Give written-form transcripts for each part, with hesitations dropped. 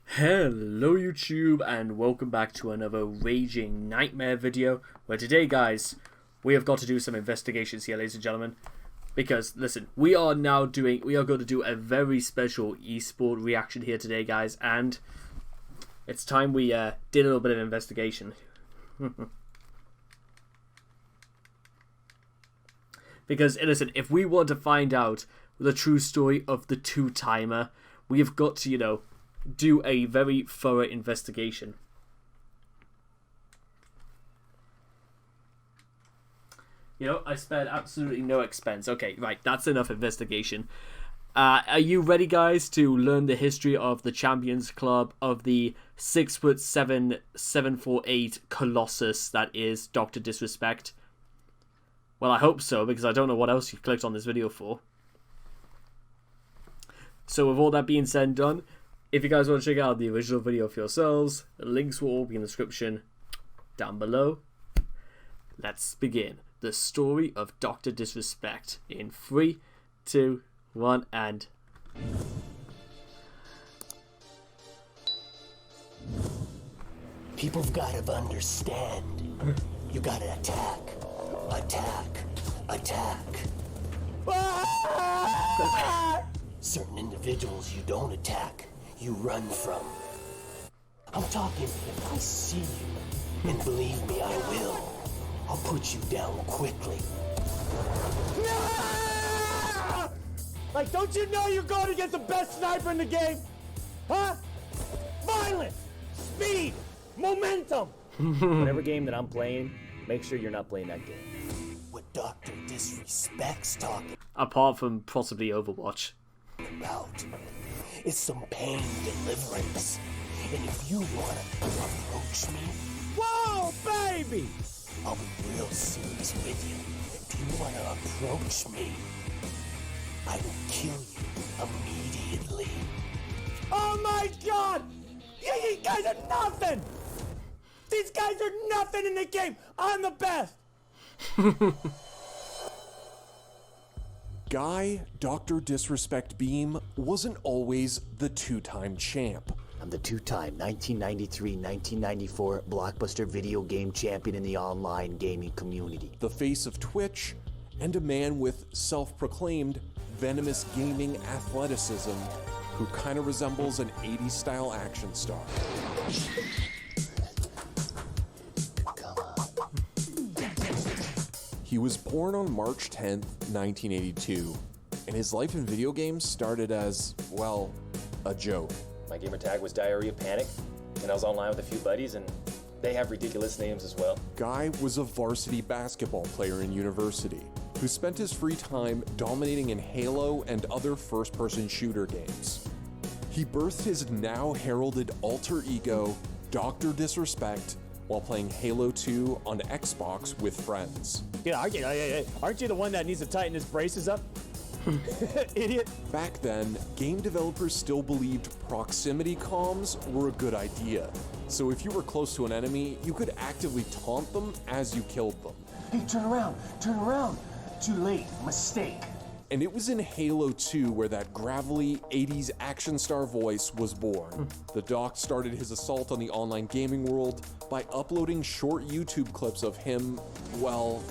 Hello YouTube and welcome back to another Raging Nightmare video, where today guys, we have got to do some investigations here, ladies and gentlemen, because listen, we are going to do a very special esport reaction here today guys, and it's time we did a little bit of investigation. Because listen, if we want to find out the true story of the two-timer, we have got to, do a very thorough investigation. I spared absolutely no expense. Okay, right, that's enough investigation. Are you ready, guys, to learn the history of the Champions Club of the 6'7", 7'8" Colossus that is DrDisRespect? Well, I hope so, because I don't know what else you clicked on this video for. So with all that being said and done, if you guys want to check out the original video for yourselves, the links will all be in the description down below. Let's begin the story of DrDisRespect in 3, 2, 1, and... People've got to understand. You gotta attack. Certain individuals you don't attack, you run from. I'm talking, if I see you, and believe me, I will, I'll put you down quickly. No! Like, don't you know you're going to get the best sniper in the game? Huh? Violence, speed, momentum. Whatever game that I'm playing, make sure you're not playing that game. What DrDisRespect's talking apart from possibly Overwatch. about is some pain deliverance. And if you want to approach me, Whoa, baby! I'll be real serious with you. If you want to approach me, I will kill you immediately. Oh my God! You guys are nothing! These guys are nothing in the game! I'm the best! Guy DrDisRespect Beam wasn't always the two-time champ. I'm the two-time 1993-1994 blockbuster video game champion in the online gaming community. The face of Twitch, and a man with self-proclaimed venomous gaming athleticism who kind of resembles an 80s-style action star. Come on. He was born on March 10th, 1982, and his life in video games started as, well, a joke. My gamer tag was Diarrhea Panic, and I was online with a few buddies, and they have ridiculous names as well. Guy was a varsity basketball player in university who spent his free time dominating in Halo and other first-person shooter games. He birthed his now heralded alter ego, DrDisRespect, while playing Halo 2 on Xbox with friends. Yeah, aren't you the one that needs to tighten his braces up? Idiot. Back then, game developers still believed proximity comms were a good idea. So if you were close to an enemy, you could actively taunt them as you killed them. Hey, turn around. Too late, mistake. And it was in Halo 2 where that gravelly 80s action star voice was born. The Doc started his assault on the online gaming world by uploading short YouTube clips of him, well,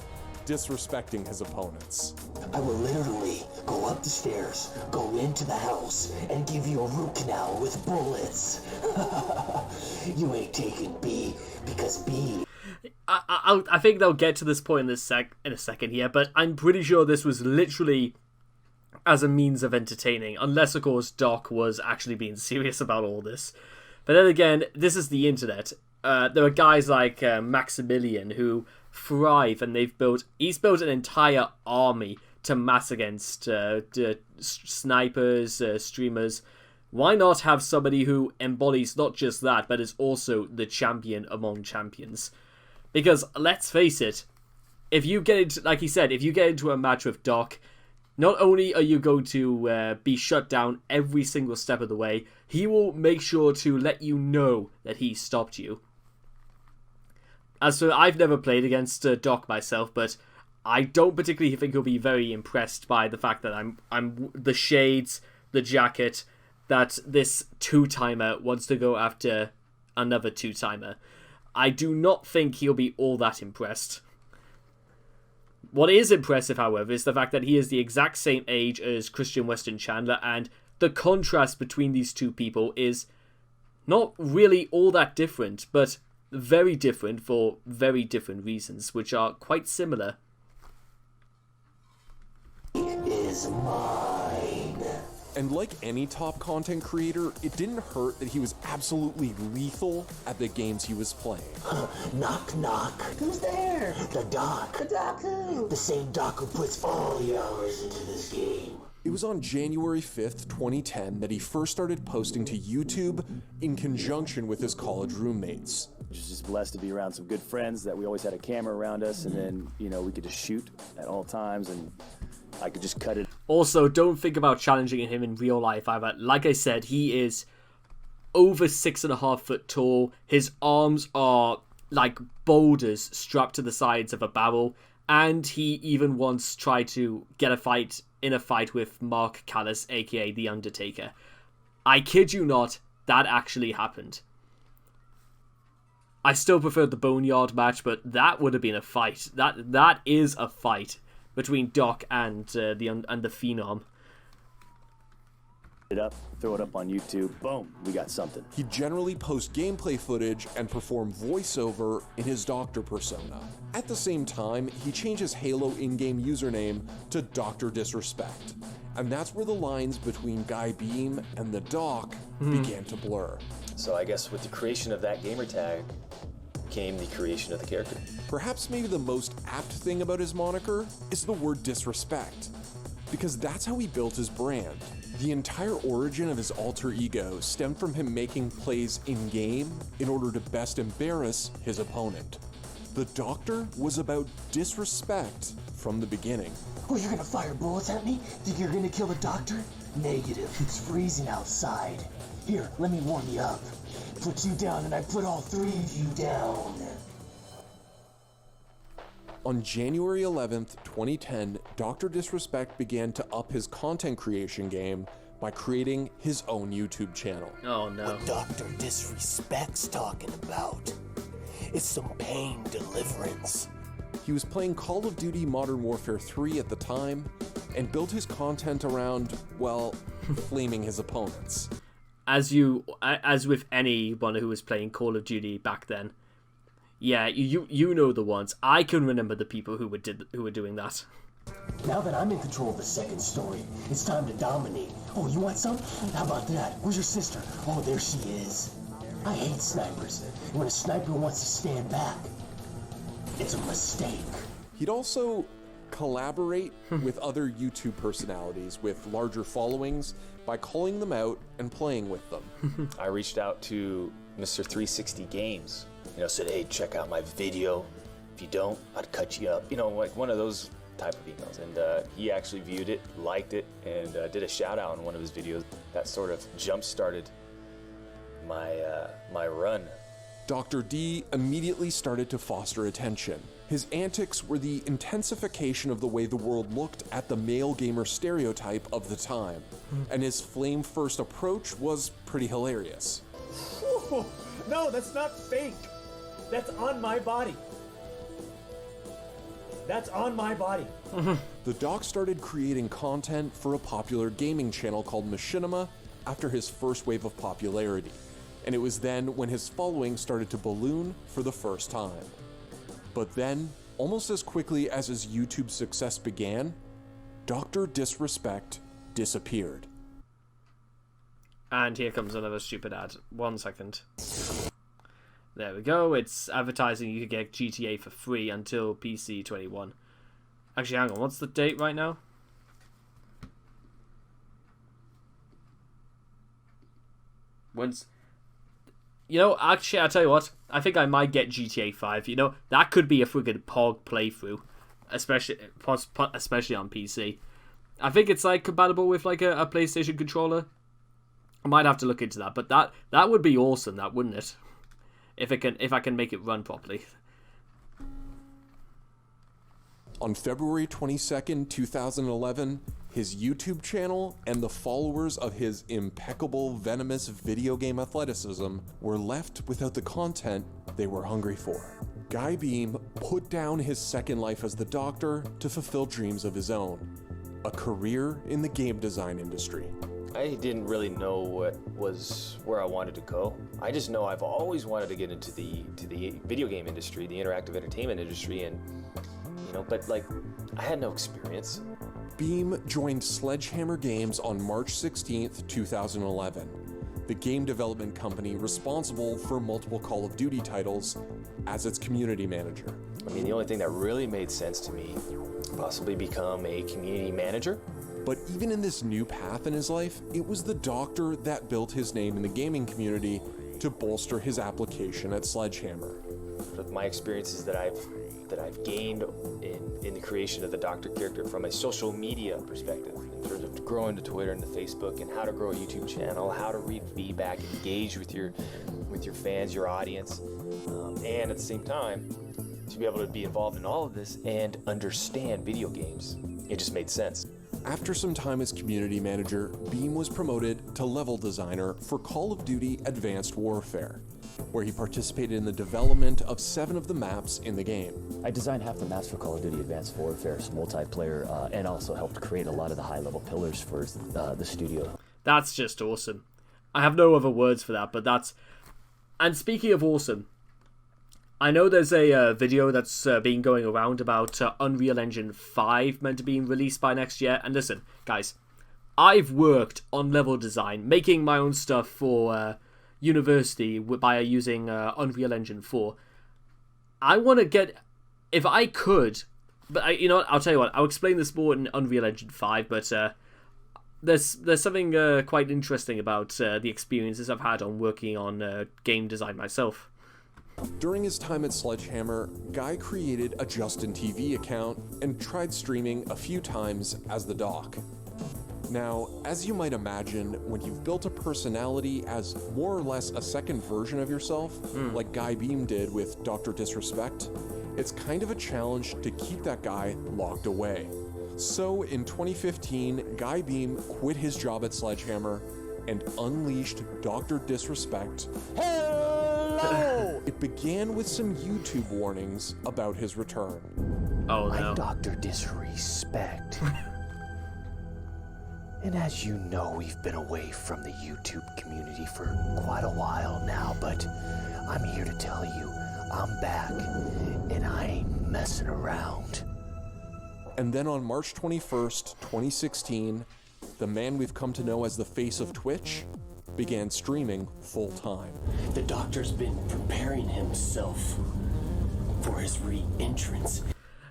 disrespecting his opponents. I will literally go up the stairs, go into the house, and give you a root canal with bullets. You ain't taking B, because B... I think they'll get to this point in a second here, but I'm pretty sure this was literally as a means of entertaining, unless of course Doc was actually being serious about all this. But then again, this is the internet. There are guys like Maximilian who thrive, and he's built an entire army to mass against snipers, streamers. Why not have somebody who embodies not just that, but is also the champion among champions? Because let's face it, if you get into, like he said, if you get into a match with Doc, not only are you going to be shut down every single step of the way, he will make sure to let you know that he stopped you. As for, I've never played against Doc myself, but I don't particularly think he'll be very impressed by the fact that I'm the shades, the jacket, that this two-timer wants to go after another two-timer. I do not think he'll be all that impressed. What is impressive, however, is the fact that he is the exact same age as Christian Weston Chandler, and the contrast between these two people is not really all that different, but very different for very different reasons, which are quite similar. Is mine. And like any top content creator, it didn't hurt that he was absolutely lethal at the games he was playing. Knock, knock. Who's there? The doc. The doc who? The same doc who puts all the hours into this game. It was on January 5th, 2010 that he first started posting to YouTube in conjunction with his college roommates. Just blessed to be around some good friends that we always had a camera around us, and then, you know, we could just shoot at all times, and I could just cut it. Also, don't think about challenging him in real life either. Like I said, he is over 6.5 foot tall. His arms are like boulders strapped to the sides of a barrel, and he even once tried to get a fight with Mark Callis, aka The Undertaker. I kid you not, that actually happened. I still preferred the Boneyard match, but that would have been a fight. That is a fight between Doc and the Phenom. It up, throw it up on YouTube, boom, we got something. He'd generally post gameplay footage and perform voiceover in his Doctor persona. At the same time, he changed his Halo in-game username to DrDisRespect. And that's where the lines between Guy Beam and the Doc began to blur. So I guess with the creation of that gamer tag came the creation of the character. Perhaps maybe the most apt thing about his moniker is the word disrespect, because that's how he built his brand. The entire origin of his alter ego stemmed from him making plays in-game in order to best embarrass his opponent. The Doctor was about disrespect from the beginning. Oh, you're gonna fire bullets at me? Think you're gonna kill the doctor? Negative. It's freezing outside. Here, let me warm you up. Put you down and I put all three of you down. On January 11th, 2010, DrDisRespect began to up his content creation game by creating his own YouTube channel. Oh no. What Dr. Disrespect's talking about? It's some pain deliverance. He was playing Call of Duty Modern Warfare 3 at the time, and built his content around, well, flaming his opponents. As with anyone who was playing Call of Duty back then, yeah, you know the ones. I can remember the people who were doing that. Now that I'm in control of the second story, it's time to dominate. Oh, you want some? How about that? Where's your sister? Oh, there she is. I hate snipers. When a sniper wants to stand back, it's a mistake. He'd also collaborate with other YouTube personalities with larger followings by calling them out and playing with them. I reached out to Mr. 360 Games, said, hey, check out my video. If you don't, I'd cut you up. Like one of those type of emails. And he actually viewed it, liked it, and did a shout out on one of his videos. That sort of jump-started my run. Dr. D immediately started to foster attention. His antics were the intensification of the way the world looked at the male gamer stereotype of the time, and his flame-first approach was pretty hilarious. Whoa, no, that's not fake. That's on my body. That's on my body. The Doc started creating content for a popular gaming channel called Machinima after his first wave of popularity, and it was then when his following started to balloon for the first time. But then, almost as quickly as his YouTube success began, DrDisRespect disappeared. And here comes another stupid ad. 1 second. There we go. It's advertising you could get GTA for free until PC 21. Actually, hang on. What's the date right now? When's... actually, I'll tell you what. I think I might get GTA 5. That could be a friggin' POG playthrough. Especially on PC. I think it's, compatible with, a PlayStation controller. I might have to look into that. But that would be awesome, that, wouldn't it? If I can make it run properly. On February 22nd, 2011, his YouTube channel and the followers of his impeccable, venomous video game athleticism were left without the content they were hungry for. Guy Beam put down his second life as the Doctor to fulfill dreams of his own, a career in the game design industry. I didn't really know where I wanted to go. I just know I've always wanted to get into the video game industry, the interactive entertainment industry, and but like I had no experience. Beam joined Sledgehammer Games on March 16th, 2011, the game development company responsible for multiple Call of Duty titles, as its community manager. I mean, the only thing that really made sense to me, possibly become a community manager. But even in this new path in his life, it was the Doctor that built his name in the gaming community to bolster his application at Sledgehammer. With my experiences that I've gained in the creation of the Doctor character from a social media perspective, in terms of growing to Twitter and to Facebook, and how to grow a YouTube channel, how to read feedback, engage with your fans, your audience, and at the same time, to be able to be involved in all of this and understand video games. It just made sense. After some time as community manager, Beam was promoted to level designer for Call of Duty Advanced Warfare, where he participated in the development of 7 of the maps in the game. I designed half the maps for Call of Duty Advanced Warfare's multiplayer, and also helped create a lot of the high-level pillars for the studio. That's just awesome. I have no other words for that, but that's... And speaking of awesome, I know there's a video that's been going around about Unreal Engine 5 meant to be released by next year. And listen, guys, I've worked on level design, making my own stuff for university by using Unreal Engine 4. I want to get, if I could, but you know what, I'll tell you what, I'll explain this more in Unreal Engine 5, but there's something quite interesting about the experiences I've had on working on game design myself. During his time at Sledgehammer, Guy created a Justin TV account and tried streaming a few times as the Doc. Now, as you might imagine, when you've built a personality as more or less a second version of yourself, like Guy Beam did with DrDisRespect, it's kind of a challenge to keep that guy locked away. So in 2015, Guy Beam quit his job at Sledgehammer and unleashed DrDisRespect. Hello! It began with some YouTube warnings about his return. Oh no. I'm DrDisRespect. And as you know, we've been away from the YouTube community for quite a while now, but I'm here to tell you I'm back, and I ain't messing around. And then on March 21st, 2016, the man we've come to know as the face of Twitch began streaming full-time. The Doctor's been preparing himself for his re-entrance.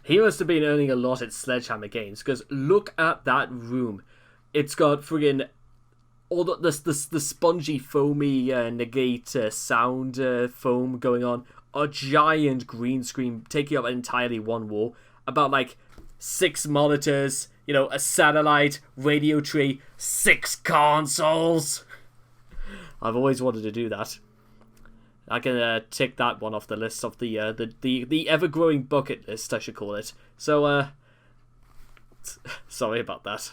He must have been earning a lot at Sledgehammer Games, because look at that room. It's got friggin' all the spongy, foamy, negate sound foam going on. A giant green screen taking up entirely one wall. About like 6 monitors, you know, a satellite, radio tree, 6 consoles. I've always wanted to do that. I can tick that one off the list of the ever-growing bucket list, I should call it. So, sorry about that.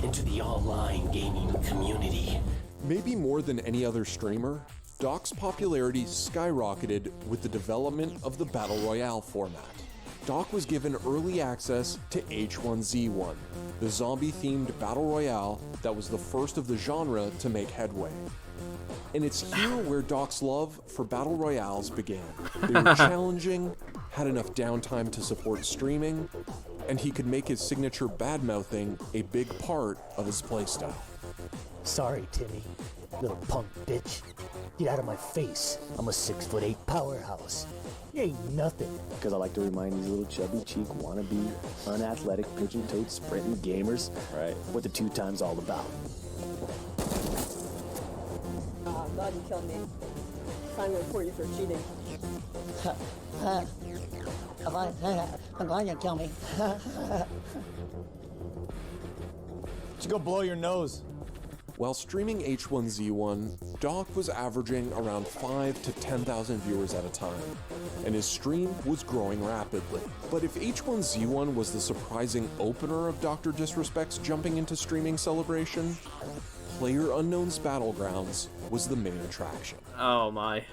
Into the online gaming community. Maybe more than any other streamer, Doc's popularity skyrocketed with the development of the Battle Royale format. Doc was given early access to H1Z1, the zombie-themed Battle Royale that was the first of the genre to make headway. And it's here where Doc's love for Battle Royales began. They were challenging, had enough downtime to support streaming, and he could make his signature bad-mouthing a big part of his playstyle. Sorry, Timmy. Little punk bitch. Get out of my face. I'm a 6'8" powerhouse. You ain't nothing. Because I like to remind these little chubby cheek, wannabe, unathletic, pigeon-toed, sprinting gamers what the 2 times all about. Oh, God, you killed me. I'm gonna report you for cheating. I'm glad you kill me. Just go blow your nose. While streaming H1Z1, Doc was averaging around 5 to 10,000 viewers at a time, and his stream was growing rapidly. But if H1Z1 was the surprising opener of DrDisRespect's jumping into streaming celebration, PlayerUnknown's Battlegrounds was the main attraction. Oh my.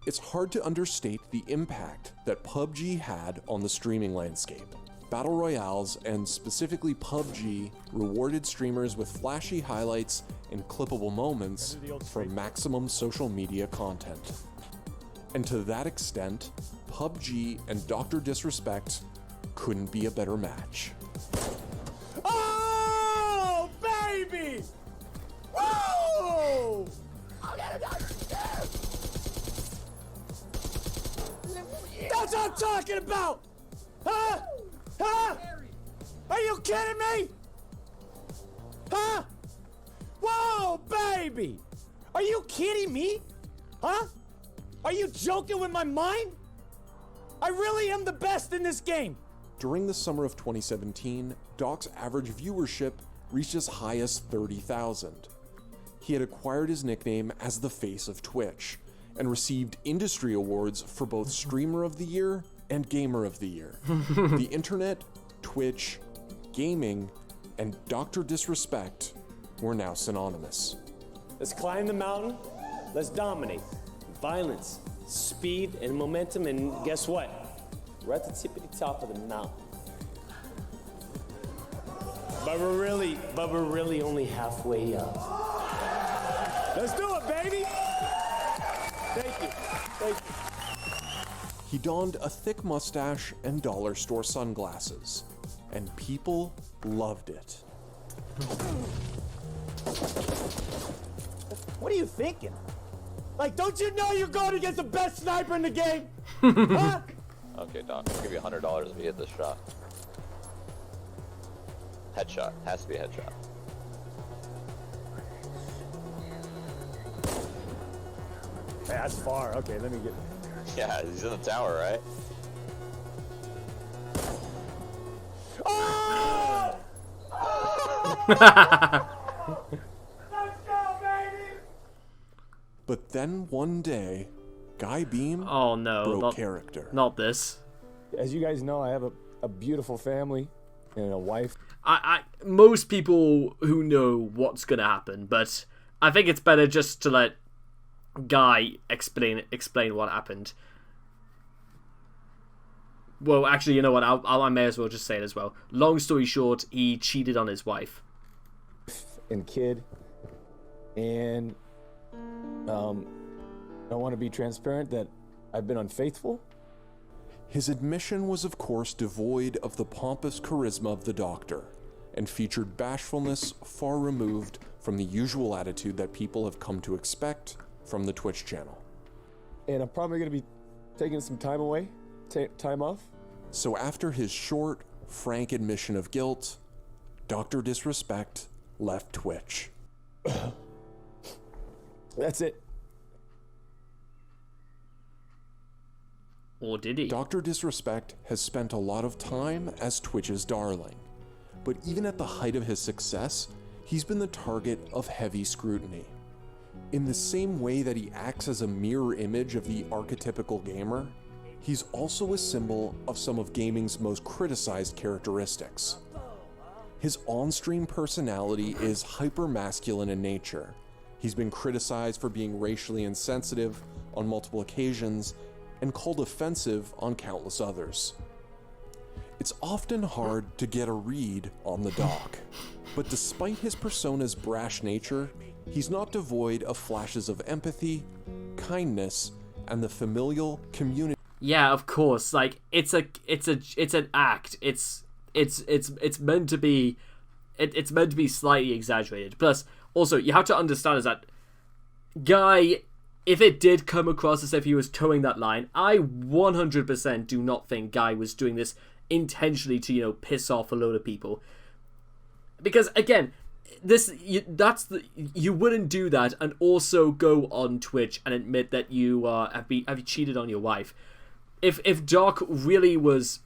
It's hard to understate the impact that PUBG had on the streaming landscape. Battle Royales, and specifically PUBG, rewarded streamers with flashy highlights and clippable moments for maximum social media content. And to that extent, PUBG and DrDisRespect couldn't be a better match. Oh, baby! Whoa! That's what I'm talking about! Huh? Huh? Are you kidding me? Huh? Whoa, baby! Are you kidding me? Huh? Are you joking with my mind? I really am the best in this game. During the summer of 2017, Doc's average viewership reached as high as 30,000. He had acquired his nickname as the face of Twitch, and received industry awards for both Streamer of the Year and Gamer of the Year. The internet, Twitch, gaming, and DrDisRespect were now synonymous. Let's climb the mountain. Let's dominate. Violence, speed, and momentum, and guess what? We're at the tippity top of the mountain. But we're really only halfway up. Let's do it, baby! Thank you. Thank you. He donned a thick mustache and dollar store sunglasses, and people loved it. What are you thinking? Like, don't you know you're going against the best sniper in the game? Huh? Okay, Doc, I'll give you $100 if you hit this shot. Headshot. Has to be a headshot. That's far. Okay, let me get... Yeah, he's in the tower, right? Oh! Let's go, baby! But then one day, Guy Beam Oh no, broke character. Not this. As you guys know, I have a beautiful family and a wife. Most people who know what's gonna happen, but I think it's better just to let Guy explain what happened. Well, actually, you know what? I may as well just say it as well. Long story short, he cheated on his wife And kid. And I want to be transparent that I've been unfaithful. His admission was, of course, devoid of the pompous charisma of the Doctor, and featured bashfulness far removed from the usual attitude that people have come to expect from the Twitch channel. And I'm probably going to be taking some time away, time off. So after his short, frank admission of guilt, DrDisRespect left Twitch. That's it. or did he? DrDisRespect has spent a lot of time as Twitch's darling, but even at the height of his success, he's been the target of heavy scrutiny. In the same way that he acts as a mirror image of the archetypical gamer, he's also a symbol of some of gaming's most criticized characteristics. His on-stream personality is hyper-masculine in nature. He's been criticized for being racially insensitive on multiple occasions and called offensive on countless others. It's often hard to get a read on the doc, but despite his persona's brash nature, he's not devoid of flashes of empathy, kindness, and the familial community. Yeah, of course. Like it's an act. It's meant to be it's meant to be slightly exaggerated. Plus, also you have to understand is that Guy, if it did come across as if he was towing that line, I 100% do not think Guy was doing this intentionally to, you know, piss off a load of people. Because again, you wouldn't do that and also go on Twitch and admit that you have cheated on your wife. If Doc really was,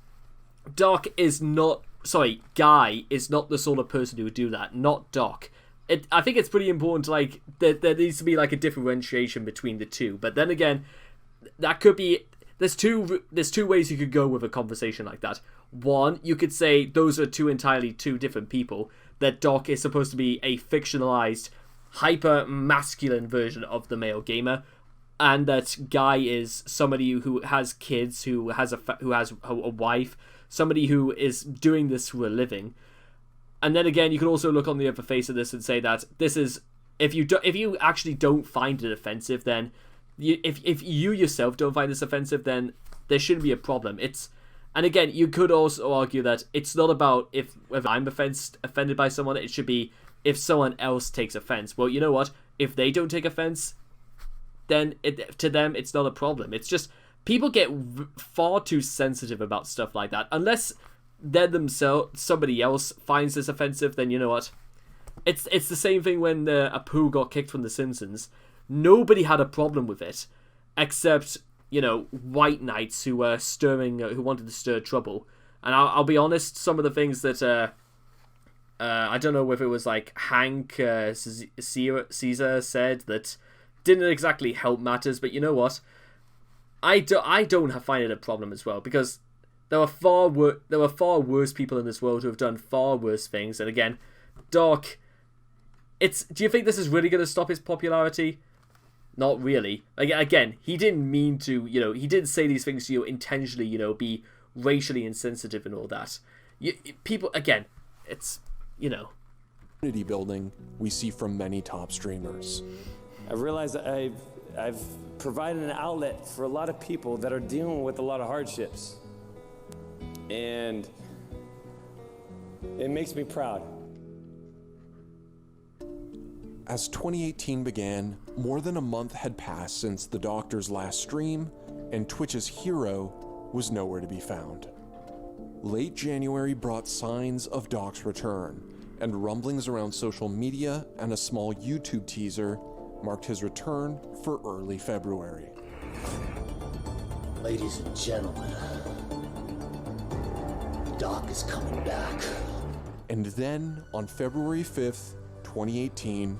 Doc is not Guy is not the sort of person who would do that, not Doc. I think it's pretty important to, like, there needs to be, like, a differentiation between the two. But then again, that could be... There's two ways you could go with a conversation like that. One, you could say those are two different people. That Doc is supposed to be a fictionalized, hyper-masculine version of the male gamer. And that Guy is somebody who has kids, who has a wife, somebody who is doing this for a living. And then again, you can also look on the other face of this and say that this is, if you actually don't find it offensive, then if you yourself don't find this offensive, then there shouldn't be a problem. And again, you could also argue that it's not about if I'm offended by someone. It should be if someone else takes offense. Well, you know what? If they don't take offense, then to them it's not a problem. It's just people get far too sensitive about stuff like that. Unless somebody else finds this offensive, then you know what? It's the same thing when Apu got kicked from The Simpsons. Nobody had a problem with it, except, you know, white knights who were who wanted to stir trouble. And I'll be honest, some of the things that I don't know whether it was like Hank Caesar said that didn't exactly help matters, but you know what? I don't find it a problem as well, because there were far worse people in this world who have done far worse things. And again, Doc, do you think this is really going to stop his popularity? Not really. Again, he didn't mean to, you know, he didn't say these things to, you know, intentionally, you know, be racially insensitive and all that. People, again, it's, you know. Community building we see from many top streamers. I've realized that I've provided an outlet for a lot of people that are dealing with a lot of hardships. And it makes me proud. As 2018 began, more than a month had passed since the Doctor's last stream, and Twitch's hero was nowhere to be found. Late January brought signs of Doc's return, and rumblings around social media and a small YouTube teaser marked his return for early February. Ladies and gentlemen, Doc is coming back. And then, on February 5th, 2018,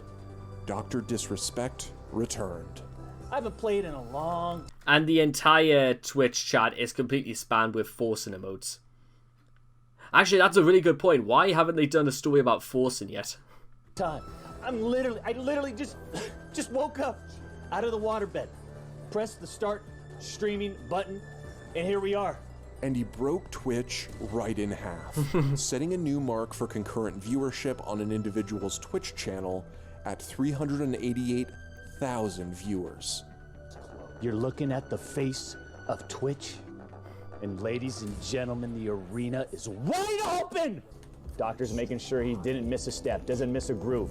DrDisRespect returned. I haven't played in a long... And the entire Twitch chat is completely spammed with forcing emotes. Actually, that's a really good point. Why haven't they done a story about forcing yet? time. I literally just woke up out of the waterbed, pressed the start streaming button, and here we are. And he broke Twitch right in half, setting a new mark for concurrent viewership on an individual's Twitch channel at 388,000 viewers. You're looking at the face of Twitch, and ladies and gentlemen, the arena is wide open! Doctor's making sure he didn't miss a step, doesn't miss a groove.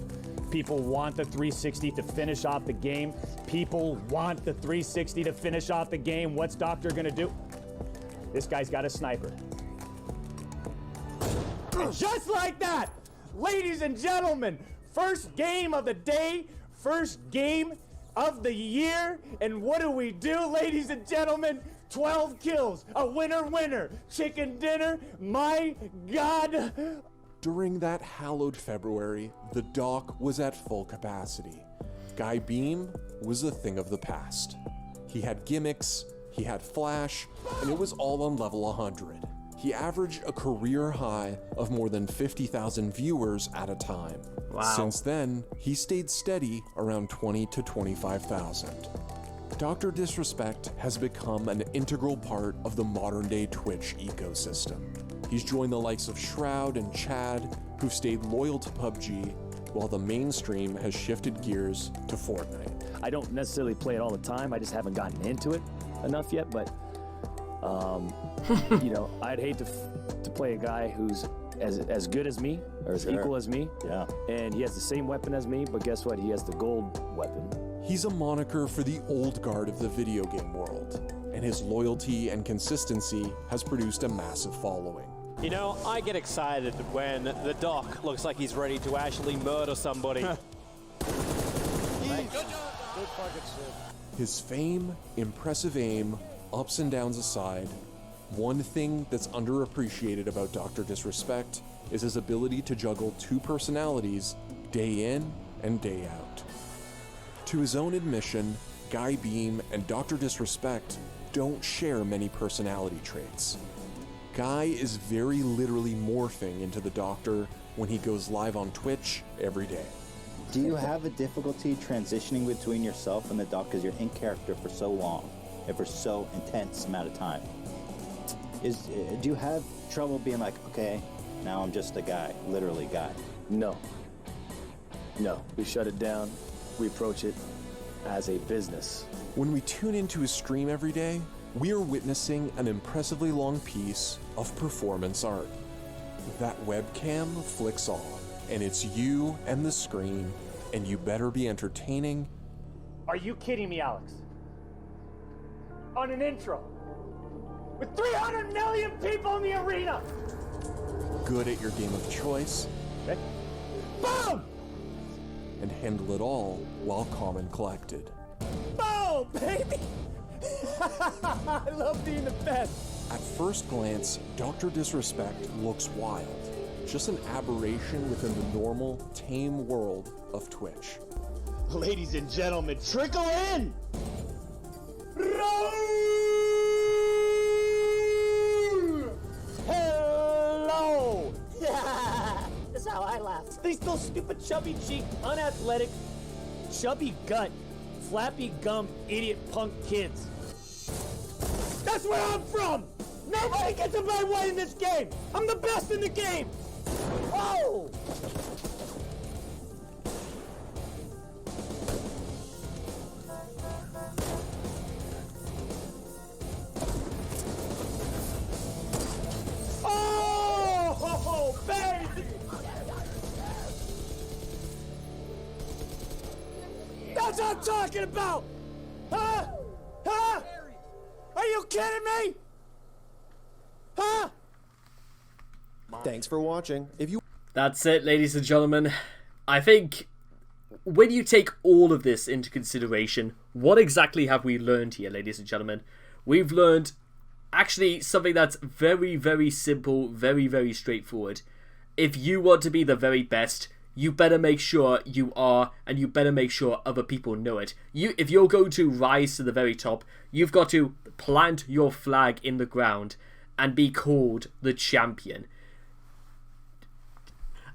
People want the 360 to finish off the game. People want the 360 to finish off the game. What's Doctor gonna do? This guy's got a sniper. And just like that, ladies and gentlemen, first game of the day, first game of the year, and what do we do, ladies and gentlemen? 12 kills, a winner, chicken dinner, my God. During that hallowed February, the dock was at full capacity. Guy Beam was a thing of the past. He had gimmicks, he had flash, and it was all on level 100. He averaged a career high of more than 50,000 viewers at a time. Wow. Since then, he stayed steady around 20 to 25,000. DrDisRespect has become an integral part of the modern-day Twitch ecosystem. He's joined the likes of Shroud and Chad, who've stayed loyal to PUBG, while the mainstream has shifted gears to Fortnite. I don't necessarily play it all the time. I just haven't gotten into it enough yet, but you know, I'd hate to play a guy who's as good as me or as equal as me. Yeah. And he has the same weapon as me, but guess what? He has the gold weapon. He's a moniker for the old guard of the video game world, and his loyalty and consistency has produced a massive following. You know, I get excited when the doc looks like he's ready to actually murder somebody. His fame, impressive aim, ups and downs aside, One thing that's underappreciated about DrDisRespect is his ability to juggle two personalities day in and day out. To his own admission, Guy Beam and DrDisRespect don't share many personality traits. Guy is very literally morphing into the Doctor when he goes live on Twitch every day. Do you have a difficulty transitioning between yourself and the Doc because you're in character for so long and for so intense amount of time? Do you have trouble being like, okay, now I'm just a guy, literally guy? No. No, we shut it down. We approach it as a business. When we tune into his stream every day, we are witnessing an impressively long piece of performance art. That webcam flicks on, and it's you and the screen, and you better be entertaining. Are you kidding me, Alex? On an intro, with 300 million people in the arena! Good at your game of choice. Okay. Boom! And handle it all while calm and collected. Boom, baby! I love being the best. At first glance, DrDisRespect looks wild. Just an aberration within the normal, tame world of Twitch. Ladies and gentlemen, trickle in! Hello! That's how I laughed. These little stupid chubby cheek, unathletic, chubby gut, flappy gum, idiot punk kids. That's where I'm from! Nobody gets in my way in this game! I'm the best in the game! Oh! Oh, baby! That's what I'm talking about! Huh? Huh? Are you kidding me? Huh? Thanks for watching. If you That's it, ladies and gentlemen. I think when you take all of this into consideration, what exactly have we learned here, ladies and gentlemen? We've learned actually something that's very, very simple, very, very straightforward. If you want to be the very best, you better make sure you are, and you better make sure other people know it. If you're going to rise to the very top, you've got to plant your flag in the ground and be called the champion.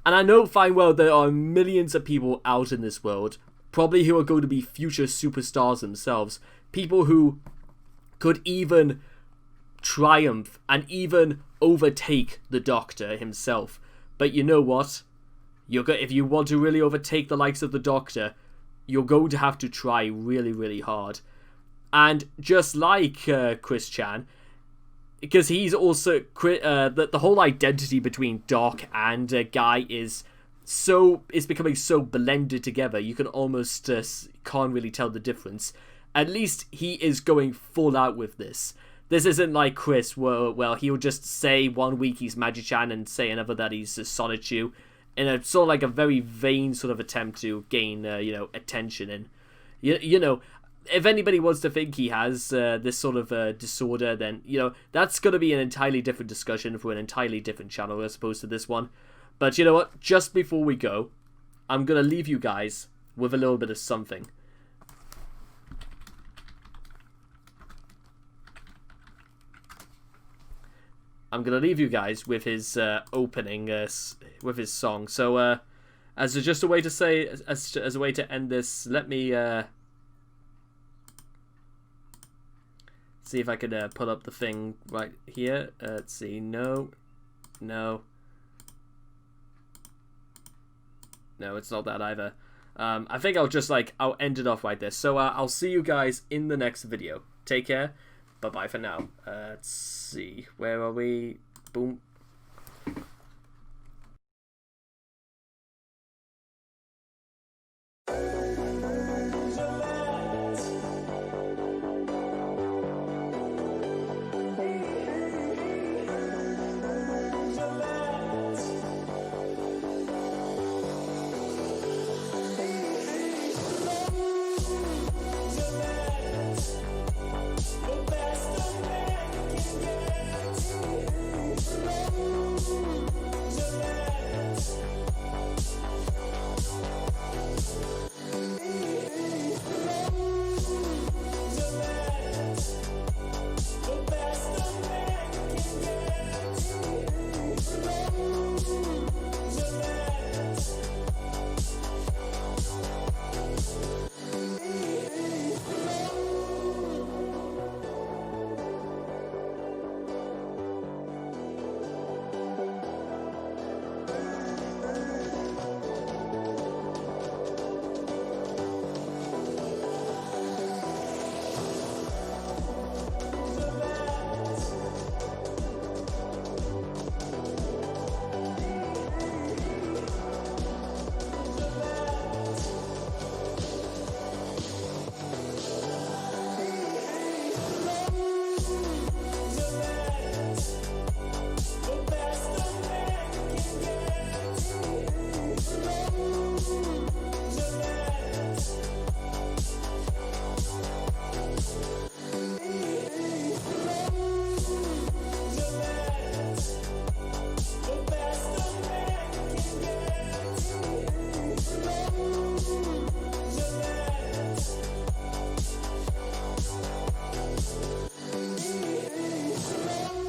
And I know fine well there are millions of people out in this world, probably who are going to be future superstars themselves. People who could even triumph and even overtake the Doctor himself. But you know what? If you want to really overtake the likes of the Doctor, you're going to have to try really, really hard. And just like Chris Chan, because he's also the whole identity between Doc and Guy is becoming so blended together, you can almost can't really tell the difference. At least he is going full out with this. This isn't like Chris, where well he'll just say one week he's Magi-Chan and say another that he's Sonichu, in a sort of like a very vain sort of attempt to gain attention. And you know, if anybody wants to think he has this sort of disorder, then that's going to be an entirely different discussion for an entirely different channel as opposed to this one. But you know what? Just before we go, I'm going to leave you guys with a little bit of something. I'm going to leave you guys with his opening, with his song. So, as just a way to say, as a way to end this, let me see if I could pull up the thing right here. Let's see. No, it's not that either. I think I'll end it off right there. So I'll see you guys in the next video. Take care. Bye-bye for now. Let's see. Where are we? Boom.